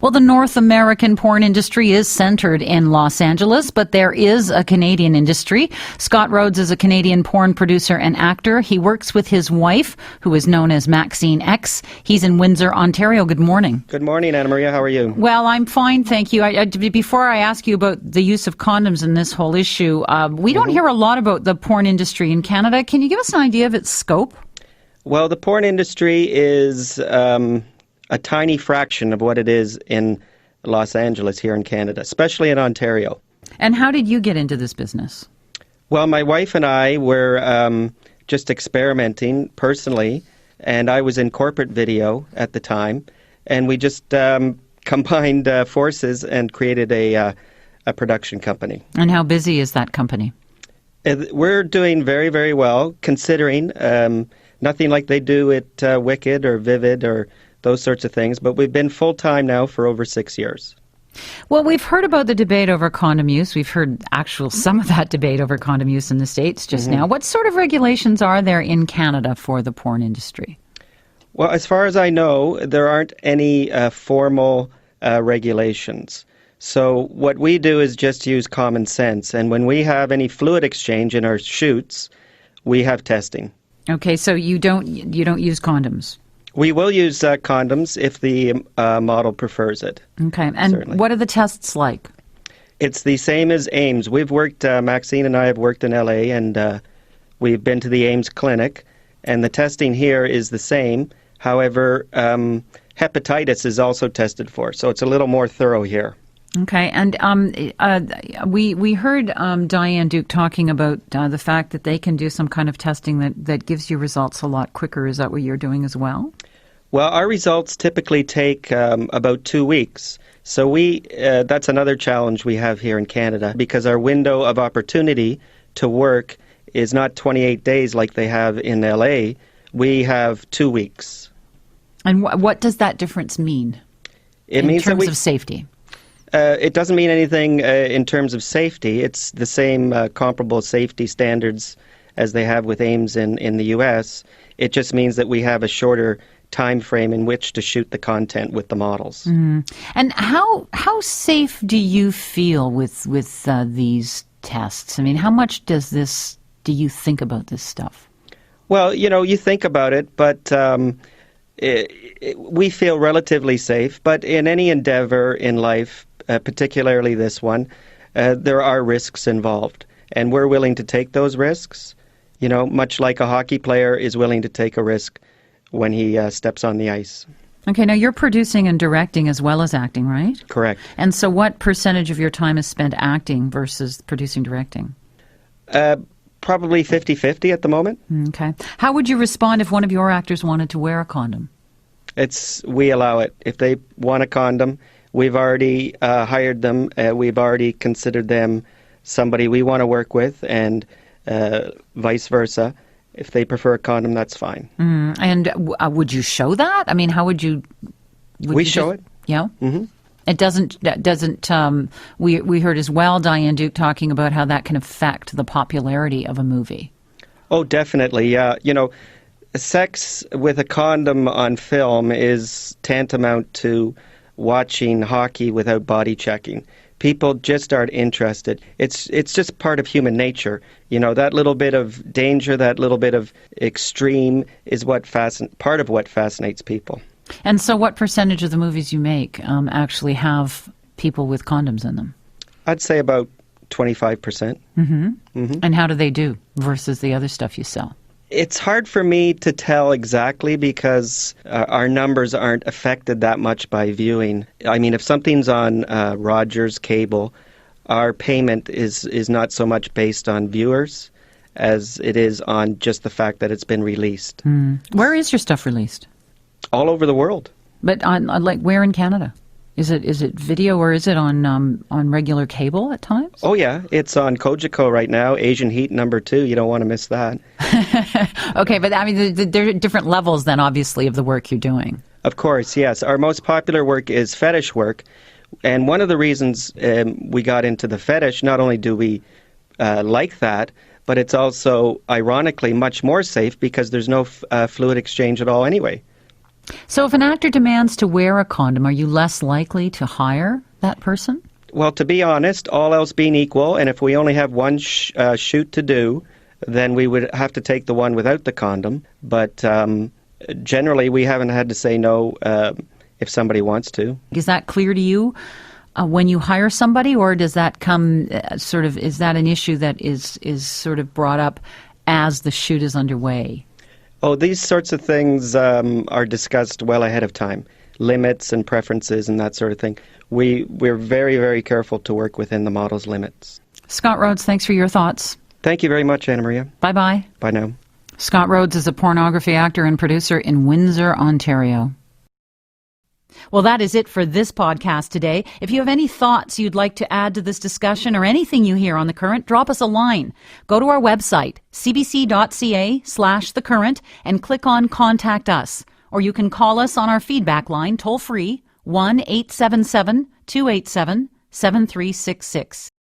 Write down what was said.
Well, the North American porn industry is centered in Los Angeles, but there is a Canadian industry. Scott Rhodes is a Canadian porn producer and actor. He works with his wife, who is known as Maxine X. He's in Windsor, Ontario. Good morning. Good morning, Anna Maria. How are you? Well, I'm fine, thank you. Before I ask you about the use of condoms in this whole issue, we don't hear a lot about the porn industry in Canada. Can you give us an idea of its scope? Well, the porn industry is a tiny fraction of what it is in Los Angeles here in Canada, especially in Ontario. And how did you get into this business? Well, my wife and I were just experimenting personally, and I was in corporate video at the time, and we just combined forces and created a production company. And how busy is that company? We're doing very, very well, considering nothing like they do at Wicked or Vivid or those sorts of things, but we've been full-time now for over 6 years. Well, we've heard about the debate over condom use. We've heard some of that debate over condom use in the States just now. What sort of regulations are there in Canada for the porn industry? Well, as far as I know, there aren't any formal regulations. So what we do is just use common sense, and when we have any fluid exchange in our shoots, we have testing. Okay, so you don't use condoms? We will use condoms if the model prefers it. Okay, and certainly. What are the tests like? It's the same as AIMS. We've worked, Maxine and I have worked in LA, and we've been to the AIMS clinic, and the testing here is the same. However, hepatitis is also tested for, so it's a little more thorough here. Okay, and we heard Diane Duke talking about the fact that they can do some kind of testing that gives you results a lot quicker. Is that what you're doing as well? Well, our results typically take about 2 weeks. So that's another challenge we have here in Canada, because our window of opportunity to work is not 28 days like they have in LA. We have 2 weeks. And what does that difference mean in terms of safety? It doesn't mean anything in terms of safety. It's the same comparable safety standards as they have with AIMS in the U.S. It just means that we have a shorter time frame in which to shoot the content with the models. And how safe do you feel with these tests? I mean, how much do you think about this stuff? Well, you think about it, but we feel relatively safe. But in any endeavor in life, particularly this one, there are risks involved, and we're willing to take those risks, much like a hockey player is willing to take a risk when he steps on the ice. Okay, now you're producing and directing as well as acting, right? Correct. And so what percentage of your time is spent acting versus producing, directing? Probably 50-50 at the moment. Okay. How would you respond if one of your actors wanted to wear a condom? We allow it. If they want a condom, we've already hired them. We've already considered them somebody we want to work with, and vice versa. If they prefer a condom, that's fine. And would you show that? I mean, how would you? We show it. Yeah. Mm-hmm. It doesn't. We heard as well Diane Duke talking about how that can affect the popularity of a movie. Oh, definitely. Yeah. Sex with a condom on film is tantamount to watching hockey without body checking. People just aren't interested. It's just part of human nature. That little bit of danger, that little bit of extreme is part of what fascinates people. And so what percentage of the movies you make actually have people with condoms in them? I'd say about 25%. And how do they do versus the other stuff you sell? It's hard for me to tell exactly, because our numbers aren't affected that much by viewing. I mean, if something's on Rogers cable, our payment is not so much based on viewers as it is on just the fact that it's been released. Where is your stuff released? All over the world. But where in Canada? Is it video, or is it on regular cable at times? Oh yeah, it's on Kojiko right now. Asian Heat #2. You don't want to miss that. Okay, but I mean, there are different levels then, obviously, of the work you're doing. Of course, yes. Our most popular work is fetish work, and one of the reasons we got into the fetish, not only do we like that, but it's also, ironically, much more safe because there's no fluid exchange at all anyway. So if an actor demands to wear a condom, are you less likely to hire that person? Well, to be honest, all else being equal, and if we only have one shoot to do, then we would have to take the one without the condom. But generally, we haven't had to say no if somebody wants to. Is that clear to you when you hire somebody, or does that come is that an issue that is sort of brought up as the shoot is underway? Oh, these sorts of things are discussed well ahead of time. Limits and preferences and that sort of thing. We're very, very careful to work within the model's limits. Scott Rhodes, thanks for your thoughts. Thank you very much, Anna Maria. Bye-bye. Bye now. Scott Rhodes is a pornography actor and producer in Windsor, Ontario. Well, that is it for this podcast today. If you have any thoughts you'd like to add to this discussion or anything you hear on The Current, drop us a line. Go to our website, cbc.ca/The Current, and click on Contact Us. Or you can call us on our feedback line, toll free, 1-877-287-7366.